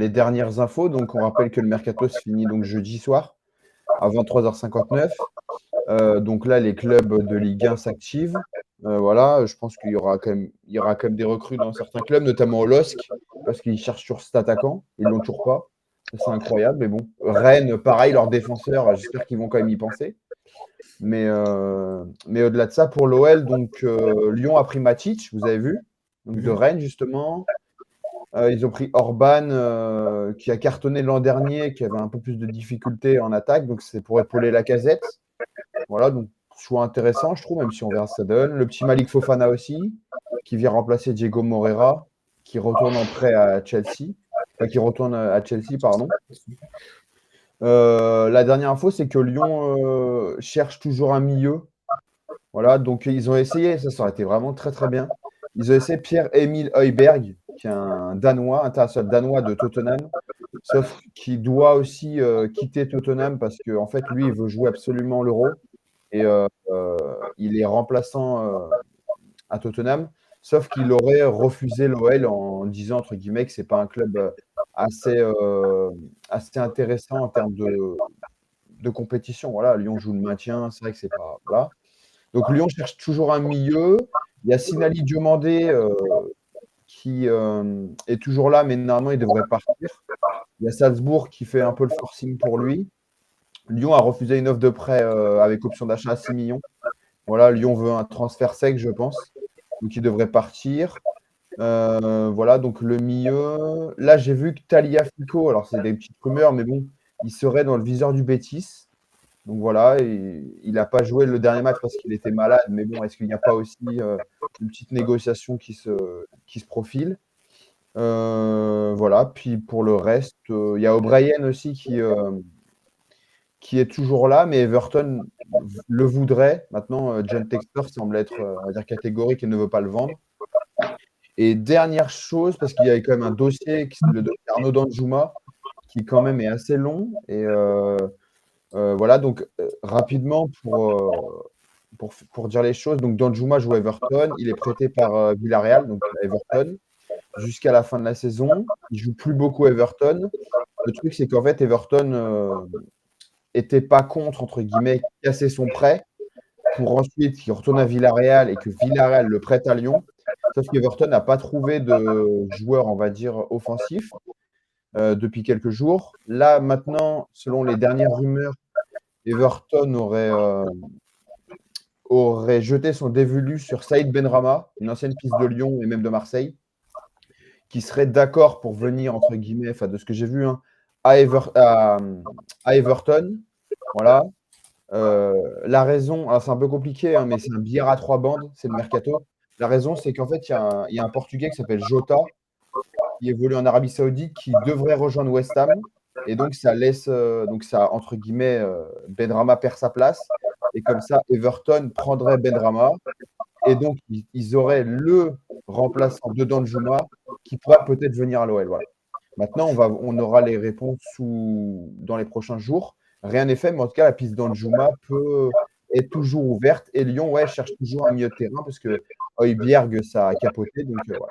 les dernières infos. Donc, on rappelle que le mercato se finit donc jeudi soir à 23h59. Donc là, les clubs de Ligue 1 s'activent. Voilà, je pense qu'il y aura quand même des recrues dans certains clubs, notamment au LOSC, parce qu'ils cherchent sur cet attaquant. Ils l'ont toujours pas. C'est incroyable, mais bon. Rennes, pareil, leurs défenseurs, j'espère qu'ils vont quand même y penser. Mais au-delà de ça, pour l'OL, donc Lyon a pris Matic, vous avez vu, donc de Rennes justement. Ils ont pris Orban, qui a cartonné l'an dernier, qui avait un peu plus de difficultés en attaque, donc c'est pour épauler Lacazette. Voilà, donc choix intéressant, je trouve, même si on verra ce que ça donne. Le petit Malik Fofana aussi, qui vient remplacer Diego Moreira, qui retourne en prêt à Chelsea. Enfin, qui retourne à Chelsea, pardon. La dernière info, c'est que Lyon cherche toujours un milieu. Voilà, donc ils ont essayé, ça aurait été vraiment très très bien. Ils ont essayé Pierre-Emile Højbjerg, qui est un Danois, international danois de Tottenham, sauf qu'il doit aussi quitter Tottenham parce qu'en fait, lui, il veut jouer absolument l'Euro et il est remplaçant à Tottenham, sauf qu'il aurait refusé l'OL en disant, entre guillemets, que c'est pas un club assez, assez intéressant en termes de compétition. Voilà, Lyon joue le maintien, c'est vrai que c'est pas. Voilà. Donc Lyon cherche toujours un milieu. Il y a Sinali Diomandé qui est toujours là, mais normalement il devrait partir. Il y a Salzbourg qui fait un peu le forcing pour lui. Lyon a refusé une offre de prêt avec option d'achat à 6 millions. Voilà, Lyon veut un transfert sec, je pense. Donc il devrait partir. Voilà, donc le milieu. Là, j'ai vu que Tagliafico, alors c'est des petites rumeurs, mais bon, il serait dans le viseur du Betis. Donc voilà, il n'a pas joué le dernier match parce qu'il était malade, mais bon, est-ce qu'il n'y a pas aussi une petite négociation qui se profile? Voilà, puis pour le reste, il y a O'Brien aussi qui est toujours là, mais Everton le voudrait. Maintenant, John Textor semble être, on va dire, catégorique et ne veut pas le vendre. Et dernière chose, parce qu'il y a quand même un dossier, le dossier Arnaud Danjuma, qui quand même est assez long. Et voilà, donc rapidement, pour dire les choses, donc Danjuma joue à Everton, il est prêté par Villarreal, donc à Everton, jusqu'à la fin de la saison. Il joue plus beaucoup à Everton. Le truc, c'est qu'en fait, Everton était pas contre, entre guillemets, casser son prêt pour ensuite qu'il retourne à Villarreal et que Villarreal le prête à Lyon. Sauf qu'Everton n'a pas trouvé de joueur, on va dire, offensif depuis quelques jours. Là, maintenant, selon les dernières rumeurs, Everton aurait jeté son dévolu sur Saïd Benrahma, une ancienne piste de Lyon et même de Marseille, qui serait d'accord pour venir, entre guillemets, enfin de ce que j'ai vu, hein, à Everton. Voilà. La raison, alors c'est un peu compliqué, hein, mais c'est un billard à trois bandes, c'est le mercato. La raison, c'est qu'en fait, il y a un Portugais qui s'appelle Jota, qui évolue en Arabie Saoudite, qui devrait rejoindre West Ham. Et donc, ça laisse, donc ça, entre guillemets, Benrahma perd sa place. Et comme ça, Everton prendrait Benrahma. Et donc, ils auraient le remplaçant de Danjuma qui pourrait peut-être venir à l'OL. Voilà. Maintenant, on aura les réponses dans les prochains jours. Rien n'est fait, mais en tout cas, la piste d'Anjuma est toujours ouverte. Et Lyon, ouais, cherche toujours un milieu de terrain parce que Højbjerg, ça a capoté. Donc, voilà.